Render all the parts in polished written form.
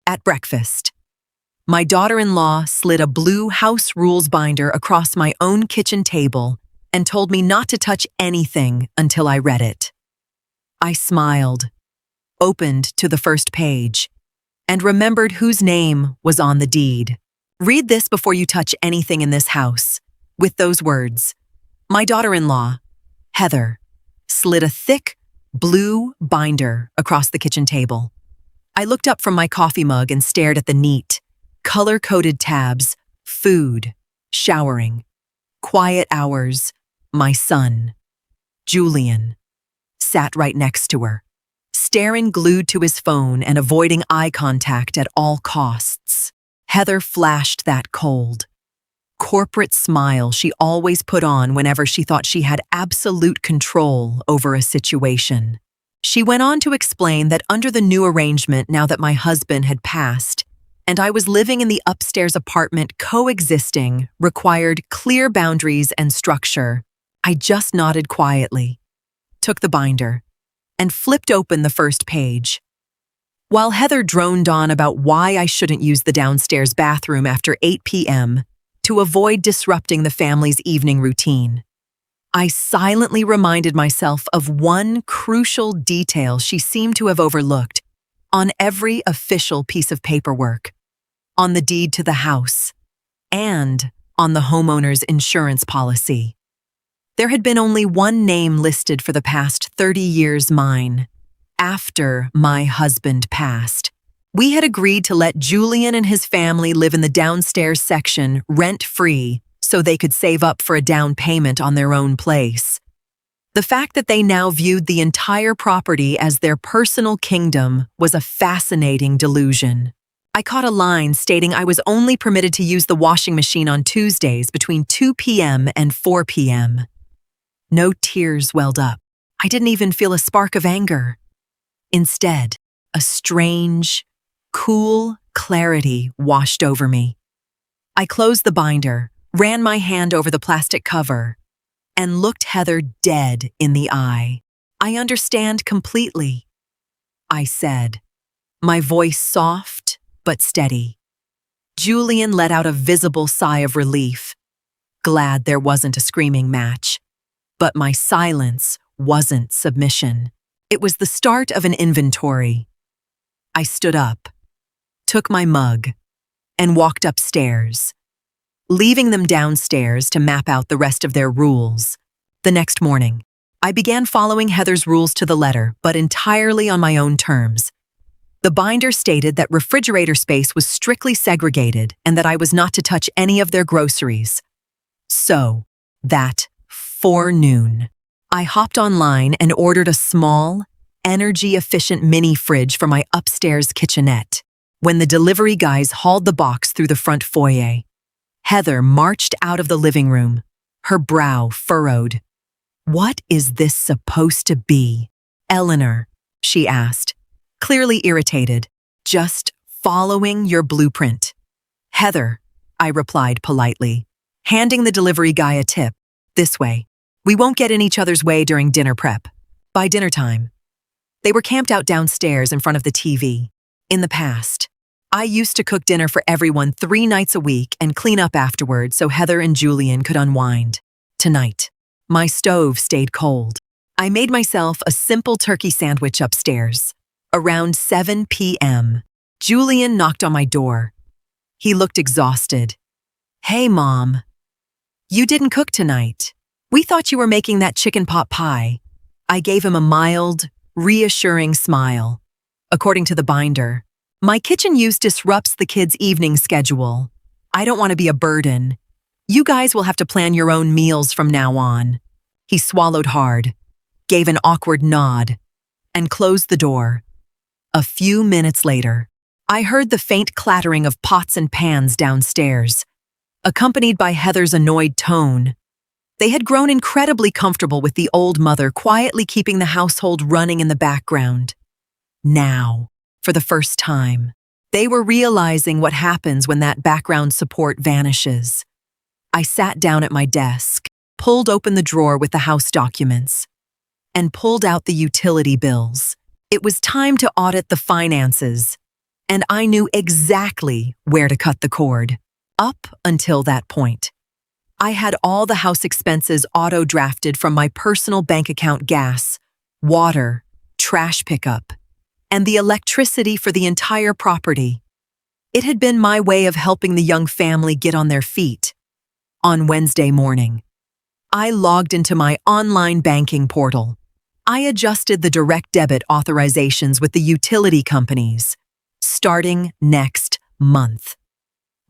At breakfast, my daughter-in-law slid a blue house rules binder across my own kitchen table and told me not to touch anything until I read it. I smiled, opened to the first page, and remembered whose name was on the deed. Read this before you touch anything in this house. With those words, my daughter-in-law, Heather, slid a thick, blue binder across the kitchen table. I looked up from my coffee mug and stared at the neat, color-coded tabs: food, showering, quiet hours, my son, Julian, sat right next to her, staring glued to his phone and avoiding eye contact at all costs. Heather flashed that cold, corporate smile she always put on whenever she thought she had absolute control over a situation. She went on to explain that under the new arrangement, now that my husband had passed, and I was living in the upstairs apartment, coexisting required clear boundaries and structure. I just nodded quietly, took the binder, and flipped open the first page. While Heather droned on about why I shouldn't use the downstairs bathroom after 8 p.m. to avoid disrupting the family's evening routine, I silently reminded myself of one crucial detail she seemed to have overlooked on every official piece of paperwork, on the deed to the house, and on the homeowner's insurance policy. There had been only one name listed for the past 30 years, mine. After my husband passed, we had agreed to let Julian and his family live in the downstairs section rent-free so they could save up for a down payment on their own place. The fact that they now viewed the entire property as their personal kingdom was a fascinating delusion. I caught a line stating I was only permitted to use the washing machine on Tuesdays between 2 p.m. and 4 p.m. No tears welled up. I didn't even feel a spark of anger. Instead, a strange, cool clarity washed over me. I closed the binder, ran my hand over the plastic cover, and looked Heather dead in the eye. I understand completely, I said, my voice soft but steady. Julian let out a visible sigh of relief, glad there wasn't a screaming match. But my silence wasn't submission. It was the start of an inventory. I stood up, took my mug, and walked upstairs, leaving them downstairs to map out the rest of their rules. The next morning, I began following Heather's rules to the letter, but entirely on my own terms. The binder stated that refrigerator space was strictly segregated and that I was not to touch any of their groceries. So, that forenoon, I hopped online and ordered a small, energy-efficient mini fridge for my upstairs kitchenette. When the delivery guys hauled the box through the front foyer, Heather marched out of the living room, her brow furrowed. "What is this supposed to be, Eleanor?" she asked, clearly irritated. "Just following your blueprint." "Heather," I replied politely, handing the delivery guy a tip. "This way. We won't get in each other's way during dinner prep." By dinner time, they were camped out downstairs in front of the TV. In the past, I used to cook dinner for everyone 3 nights a week and clean up afterward so Heather and Julian could unwind. Tonight, my stove stayed cold. I made myself a simple turkey sandwich upstairs. Around 7 p.m., Julian knocked on my door. He looked exhausted. "Hey, Mom. You didn't cook tonight. We thought you were making that chicken pot pie." I gave him a mild, reassuring smile. According to the binder, my kitchen use disrupts the kids' evening schedule. I don't want to be a burden. You guys will have to plan your own meals from now on. He swallowed hard, gave an awkward nod, and closed the door. A few minutes later, I heard the faint clattering of pots and pans downstairs, accompanied by Heather's annoyed tone. They had grown incredibly comfortable with the old mother quietly keeping the household running in the background. Now, for the first time, they were realizing what happens when that background support vanishes. I sat down at my desk, pulled open the drawer with the house documents, and pulled out the utility bills. It was time to audit the finances and I knew exactly where to cut the cord. Up until that point, I had all the house expenses auto-drafted from my personal bank account: gas, water, trash pickup, and the electricity for the entire property. It had been my way of helping the young family get on their feet. On Wednesday morning, I logged into my online banking portal. I adjusted the direct debit authorizations with the utility companies, starting next month.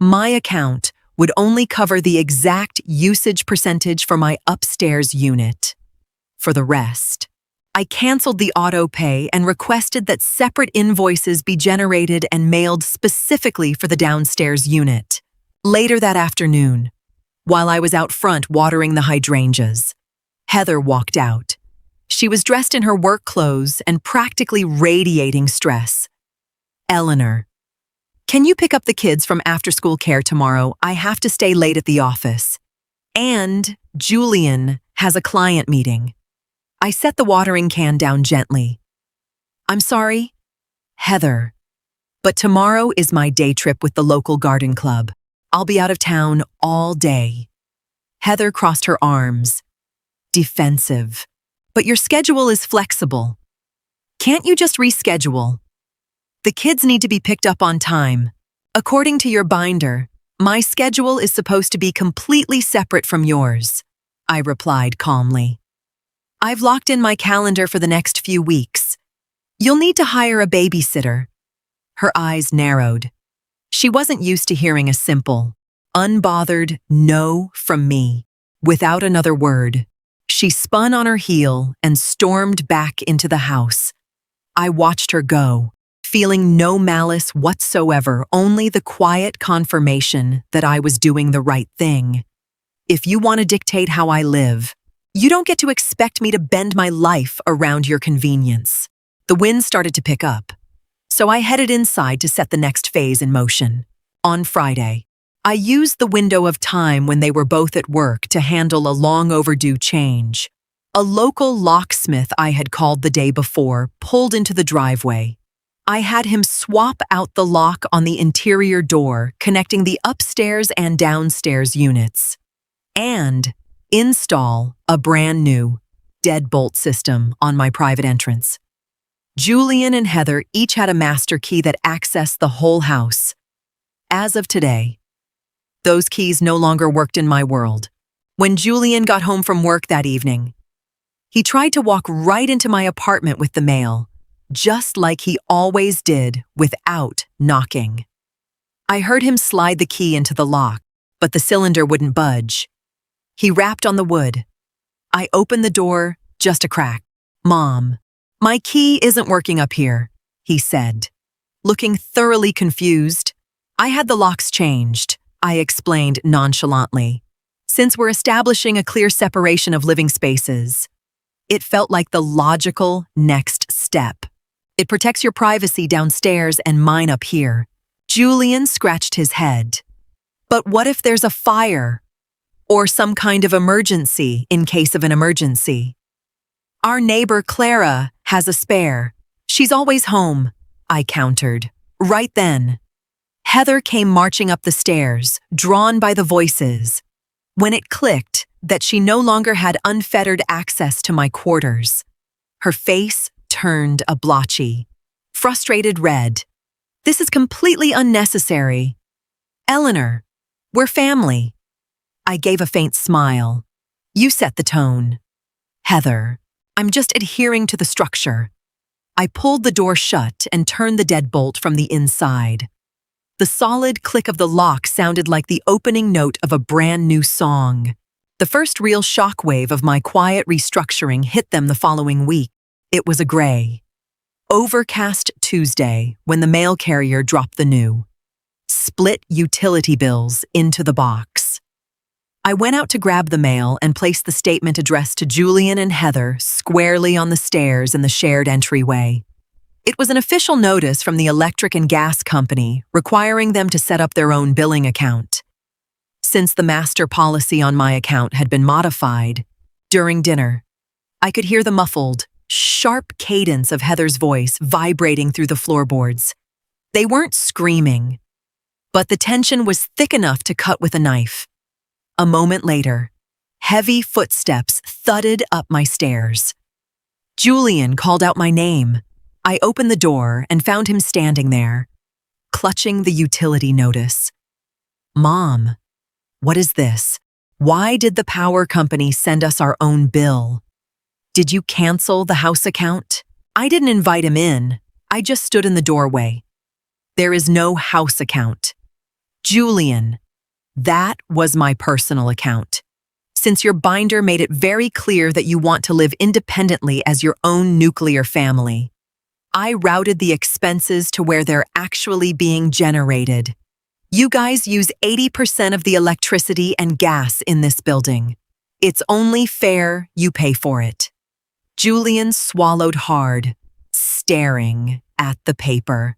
My account would only cover the exact usage percentage for my upstairs unit. For the rest, I canceled the auto pay and requested that separate invoices be generated and mailed specifically for the downstairs unit. Later that afternoon, while I was out front watering the hydrangeas, Heather walked out. She was dressed in her work clothes and practically radiating stress. "Eleanor, can you pick up the kids from after-school care tomorrow? I have to stay late at the office. And Julian has a client meeting." I set the watering can down gently. "I'm sorry, Heather, but tomorrow is my day trip with the local garden club. I'll be out of town all day." Heather crossed her arms, defensive. "But your schedule is flexible. Can't you just reschedule? The kids need to be picked up on time. According to your binder, my schedule is supposed to be completely separate from yours," I replied calmly. "I've locked in my calendar for the next few weeks. You'll need to hire a babysitter." Her eyes narrowed. She wasn't used to hearing a simple, unbothered no from me. Without another word, she spun on her heel and stormed back into the house. I watched her go, feeling no malice whatsoever, only the quiet confirmation that I was doing the right thing. If you want to dictate how I live, you don't get to expect me to bend my life around your convenience. The wind started to pick up, so I headed inside to set the next phase in motion. On Friday, I used the window of time when they were both at work to handle a long overdue change. A local locksmith I had called the day before pulled into the driveway. I had him swap out the lock on the interior door connecting the upstairs and downstairs units, and install a brand new deadbolt system on my private entrance. Julian and Heather each had a master key that accessed the whole house. As of today, those keys no longer worked in my world. When Julian got home from work that evening, he tried to walk right into my apartment with the mail, just like he always did, without knocking. I heard him slide the key into the lock, but the cylinder wouldn't budge. He rapped on the wood. I opened the door, just a crack. "Mom, my key isn't working up here," he said. Looking thoroughly confused, "I had the locks changed," I explained nonchalantly. "Since we're establishing a clear separation of living spaces, it felt like the logical next step. It protects your privacy downstairs and mine up here." Julian scratched his head. "But what if there's a fire? Or some kind of emergency in case of an emergency? Our neighbor Clara has a spare. She's always home," I countered. Right then, Heather came marching up the stairs, drawn by the voices. When it clicked that she no longer had unfettered access to my quarters, her face turned a blotchy, frustrated red. "This is completely unnecessary. Eleanor, we're family." I gave a faint smile. "You set the tone." "Heather, I'm just adhering to the structure." I pulled the door shut and turned the deadbolt from the inside. The solid click of the lock sounded like the opening note of a brand new song. The first real shockwave of my quiet restructuring hit them the following week. It was a gray, overcast Tuesday when the mail carrier dropped the new split utility bills into the box. I went out to grab the mail and placed the statement addressed to Julian and Heather squarely on the stairs in the shared entryway. It was an official notice from the electric and gas company requiring them to set up their own billing account. Since the master policy on my account had been modified, during dinner, I could hear the muffled, sharp cadence of Heather's voice vibrating through the floorboards. They weren't screaming, but the tension was thick enough to cut with a knife. A moment later, heavy footsteps thudded up my stairs. Julian called out my name. I opened the door and found him standing there, clutching the utility notice. "Mom, what is this? Why did the power company send us our own bill? Did you cancel the house account?" I didn't invite him in. I just stood in the doorway. "There is no house account." "Julian, that was my personal account. Since your binder made it very clear that you want to live independently as your own nuclear family, I routed the expenses to where they're actually being generated. You guys use 80% of the electricity and gas in this building. It's only fair you pay for it." Julian swallowed hard, staring at the paper.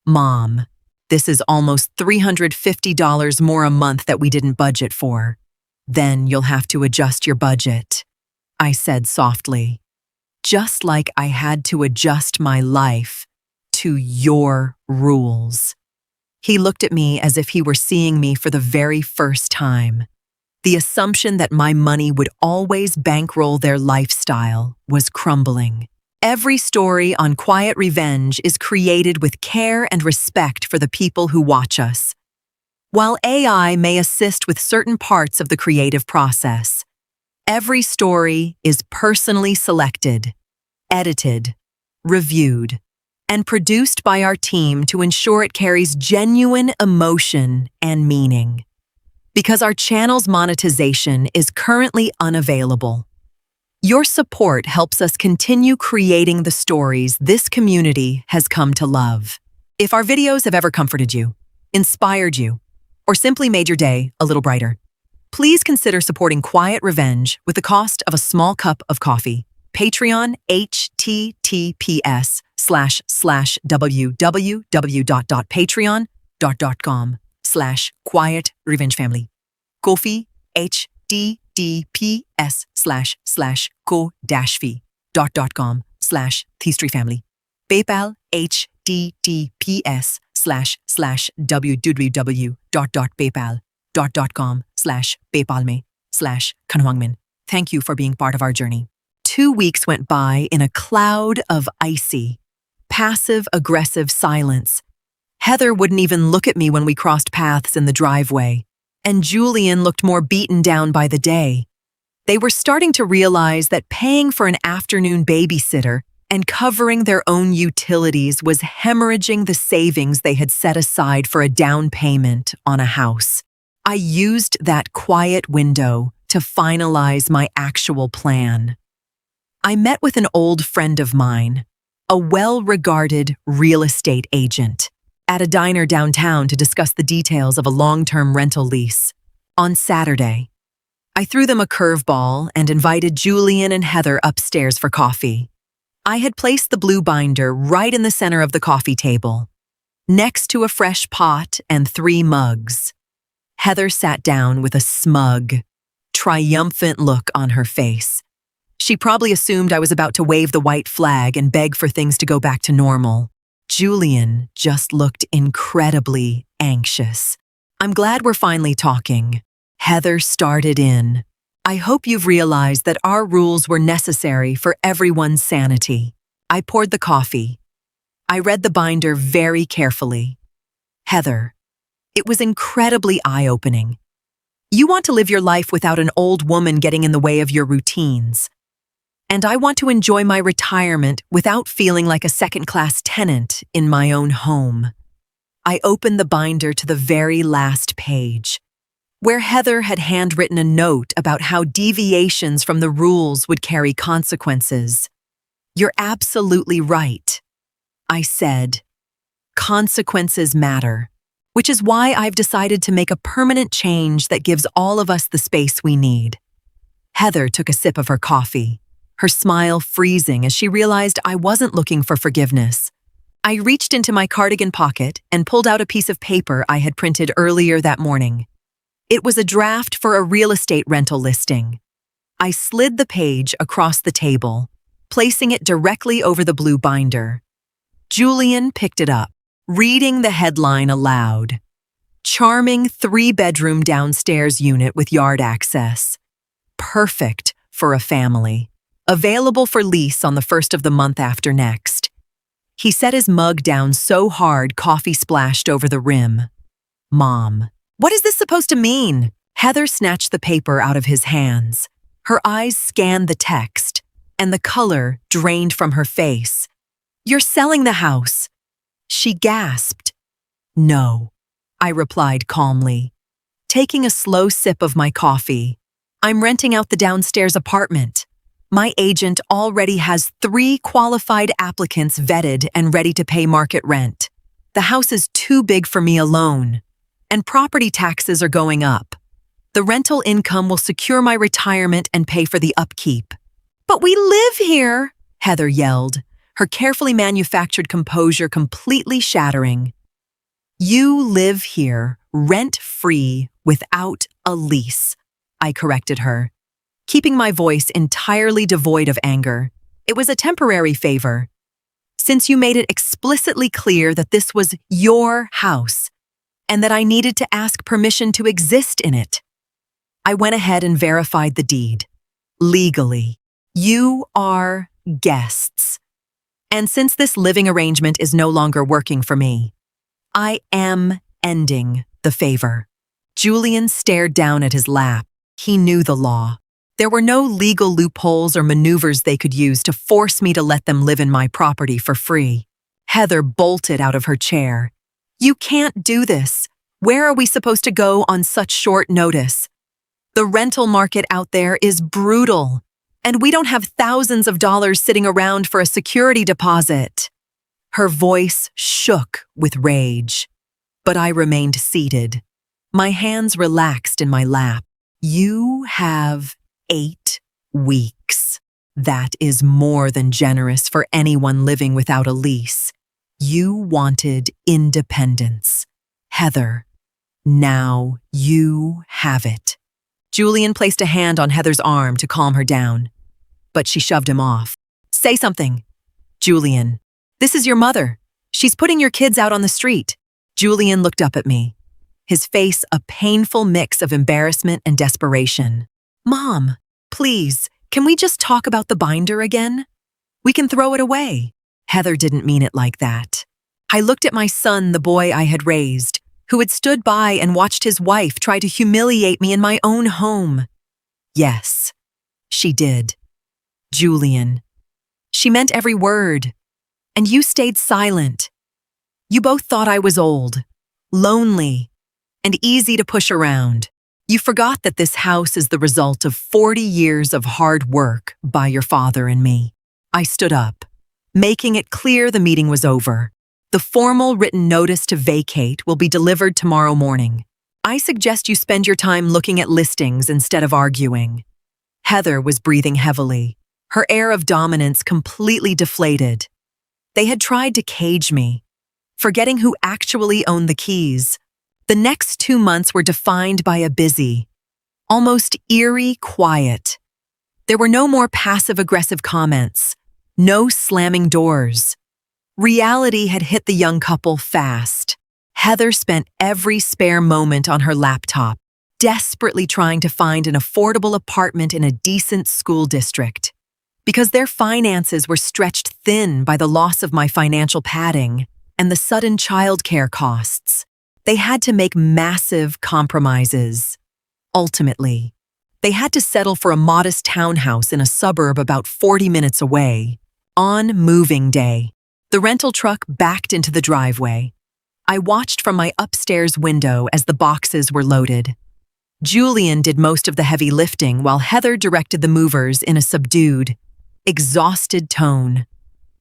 "Mom, this is almost $350 more a month that we didn't budget for. Then you'll have to adjust your budget," I said softly, just like I had to adjust my life to your rules. He looked at me as if he were seeing me for the very first time. The assumption that my money would always bankroll their lifestyle was crumbling. Every story on Quiet Revenge is created with care and respect for the people who watch us. While AI may assist with certain parts of the creative process, every story is personally selected, edited, reviewed, and produced by our team to ensure it carries genuine emotion and meaning. Because our channel's monetization is currently unavailable, your support helps us continue creating the stories this community has come to love. If our videos have ever comforted you, inspired you, or simply made your day a little brighter, please consider supporting Quiet Revenge with the cost of a small cup of coffee. Patreon, https://www.patreon.com/Quiet Revenge Family. Ko-fi, https://ko-fi.com/Thistry Family. PayPal, https://www.paypal.com/PayPalme/Kanwangmin. Thank you for being part of our journey. 2 weeks went by in a cloud of icy, passive-aggressive silence. Heather wouldn't even look at me when we crossed paths in the driveway, and Julian looked more beaten down by the day. They were starting to realize that paying for an afternoon babysitter and covering their own utilities was hemorrhaging the savings they had set aside for a down payment on a house. I used that quiet window to finalize my actual plan. I met with an old friend of mine, a well-regarded real estate agent, at a diner downtown to discuss the details of a long-term rental lease. On Saturday, I threw them a curveball and invited Julian and Heather upstairs for coffee. I had placed the blue binder right in the center of the coffee table, next to a fresh pot and 3 mugs. Heather sat down with a smug, triumphant look on her face. She probably assumed I was about to wave the white flag and beg for things to go back to normal. Julian just looked incredibly anxious. "I'm glad we're finally talking." Heather started in. "I hope you've realized that our rules were necessary for everyone's sanity." I poured the coffee. I read the binder very carefully. "Heather, it was incredibly eye-opening. You want to live your life without an old woman getting in the way of your routines. And I want to enjoy my retirement without feeling like a second-class tenant in my own home." I opened the binder to the very last page, where Heather had handwritten a note about how deviations from the rules would carry consequences. "You're absolutely right," I said. "Consequences matter, which is why I've decided to make a permanent change that gives all of us the space we need." Heather took a sip of her coffee, her smile freezing as she realized I wasn't looking for forgiveness. I reached into my cardigan pocket and pulled out a piece of paper I had printed earlier that morning. It was a draft for a real estate rental listing. I slid the page across the table, placing it directly over the blue binder. Julian picked it up. reading the headline aloud. Charming 3-bedroom downstairs unit with yard access. Perfect for a family. Available for lease on the first of the month after next. He set his mug down so hard coffee splashed over the rim. Mom, what is this supposed to mean? Heather snatched the paper out of his hands. Her eyes scanned the text, and the color drained from her face. You're selling the house. She gasped. No, I replied calmly, taking a slow sip of my coffee. I'm renting out the downstairs apartment. My agent already has 3 qualified applicants vetted and ready to pay market rent. The house is too big for me alone, and property taxes are going up. The rental income will secure my retirement and pay for the upkeep. But we live here, Heather yelled, her carefully manufactured composure completely shattering. You live here, rent-free, without a lease, I corrected her, keeping my voice entirely devoid of anger. It was a temporary favor. Since you made it explicitly clear that this was your house, and that I needed to ask permission to exist in it. I went ahead and verified the deed. Legally, you are guests. And since this living arrangement is no longer working for me, I am ending the favor. Julian stared down at his lap. He knew the law. There were no legal loopholes or maneuvers they could use to force me to let them live in my property for free. Heather bolted out of her chair. You can't do this. Where are we supposed to go on such short notice? The rental market out there is brutal, and we don't have thousands of dollars sitting around for a security deposit. Her voice shook with rage, but I remained seated. My hands relaxed in my lap. You have 8 weeks. That is more than generous for anyone living without a lease. You wanted independence. Heather, now you have it. Julian placed a hand on Heather's arm to calm her down, but she shoved him off. Say something. Julian, this is your mother. She's putting your kids out on the street. Julian looked up at me, his face a painful mix of embarrassment and desperation. Mom, please, can we just talk about the binder again? We can throw it away. Heather didn't mean it like that. I looked at my son, the boy I had raised, who had stood by and watched his wife try to humiliate me in my own home. Yes, she did. Julian. She meant every word. And you stayed silent. You both thought I was old, lonely, and easy to push around. You forgot that this house is the result of 40 years of hard work by your father and me. I stood up, making it clear the meeting was over. The formal written notice to vacate will be delivered tomorrow morning. I suggest you spend your time looking at listings instead of arguing. Heather was breathing heavily, her air of dominance completely deflated. They had tried to cage me, forgetting who actually owned the keys. The next 2 months were defined by a busy, almost eerie quiet. There were no more passive-aggressive comments, no slamming doors. Reality had hit the young couple fast. Heather spent every spare moment on her laptop, desperately trying to find an affordable apartment in a decent school district. Because their finances were stretched thin by the loss of my financial padding and the sudden childcare costs, they had to make massive compromises. Ultimately, they had to settle for a modest townhouse in a suburb about 40 minutes away. On moving day, the rental truck backed into the driveway. I watched from my upstairs window as the boxes were loaded. Julian did most of the heavy lifting while Heather directed the movers in a subdued, exhausted tone.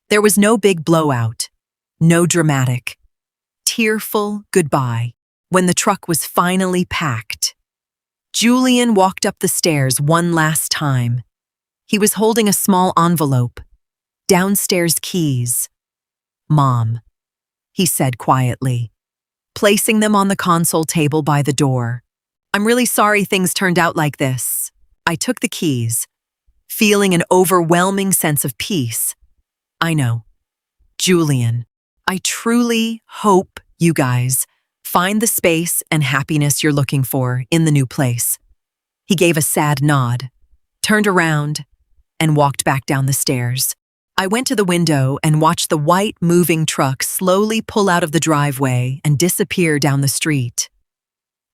There was no big blowout, no dramatic, tearful goodbye when the truck was finally packed. Julian walked up the stairs one last time. He was holding a small envelope, downstairs keys. Mom, he said quietly, placing them on the console table by the door. I'm really sorry things turned out like this. I took the keys, feeling an overwhelming sense of peace. I know. Julian, I truly hope you guys find the space and happiness you're looking for in the new place. He gave a sad nod, turned around, and walked back down the stairs. I went to the window and watched the white moving truck slowly pull out of the driveway and disappear down the street.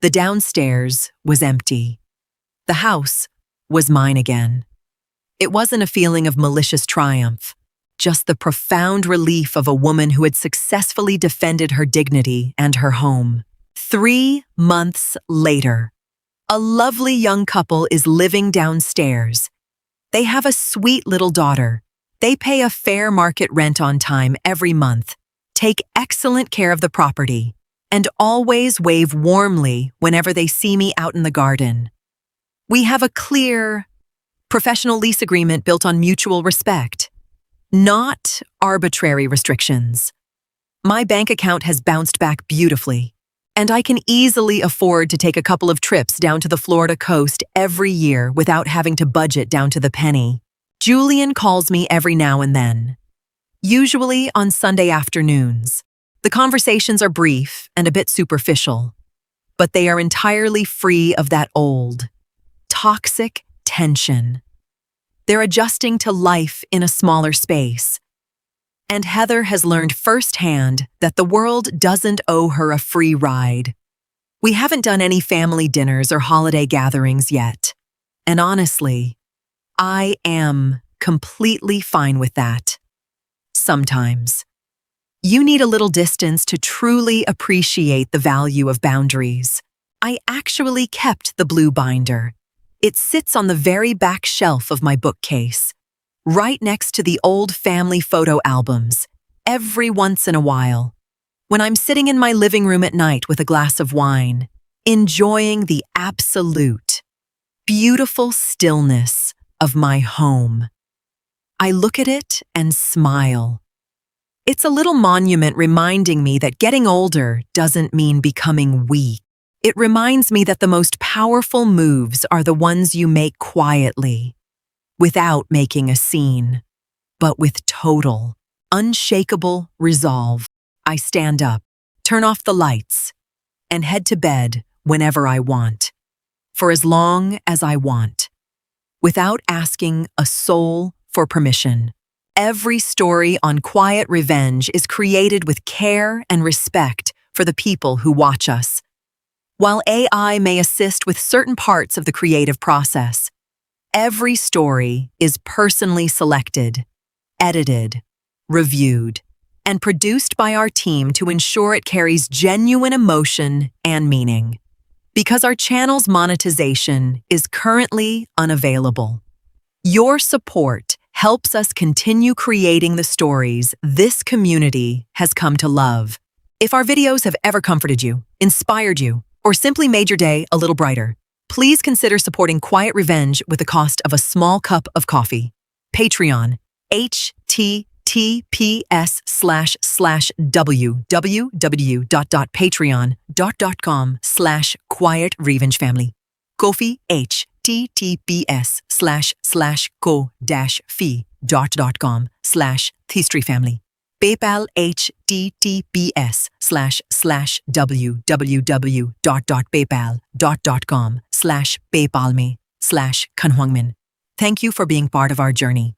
The downstairs was empty. The house was mine again. It wasn't a feeling of malicious triumph, just the profound relief of a woman who had successfully defended her dignity and her home. 3 months later, a lovely young couple is living downstairs. They have a sweet little daughter. They pay a fair market rent on time every month, take excellent care of the property, and always wave warmly whenever they see me out in the garden. We have a clear, professional lease agreement built on mutual respect, not arbitrary restrictions. My bank account has bounced back beautifully, and I can easily afford to take a couple of trips down to the Florida coast every year without having to budget down to the penny. Julian calls me every now and then, usually on Sunday afternoons. The conversations are brief and a bit superficial, but they are entirely free of that old, toxic tension. They're adjusting to life in a smaller space. And Heather has learned firsthand that the world doesn't owe her a free ride. We haven't done any family dinners or holiday gatherings yet. And honestly, I am completely fine with that. Sometimes. You need a little distance to truly appreciate the value of boundaries. I actually kept the blue binder. It sits on the very back shelf of my bookcase, right next to the old family photo albums, every once in a while. When I'm sitting in my living room at night with a glass of wine, enjoying the absolute, beautiful stillness of my home, I look at it and smile. It's a little monument reminding me that getting older doesn't mean becoming weak. It reminds me that the most powerful moves are the ones you make quietly, without making a scene, but with total, unshakable resolve. I stand up, turn off the lights, and head to bed whenever I want, for as long as I want, without asking a soul for permission. Every story on Quiet Revenge is created with care and respect for the people who watch us. While AI may assist with certain parts of the creative process, every story is personally selected, edited, reviewed, and produced by our team to ensure it carries genuine emotion and meaning. Because our channel's monetization is currently unavailable. Your support helps us continue creating the stories this community has come to love. If our videos have ever comforted you, inspired you, or simply made your day a little brighter, please consider supporting Quiet Revenge with the cost of a small cup of coffee. Patreon, https://www.patreon.com/Quiet Revenge Family. Ko-fi, https://ko-fi.com/history family. PayPal, https://www.paypal.com/paypalme/kanhuangmin. Thank you for being part of our journey.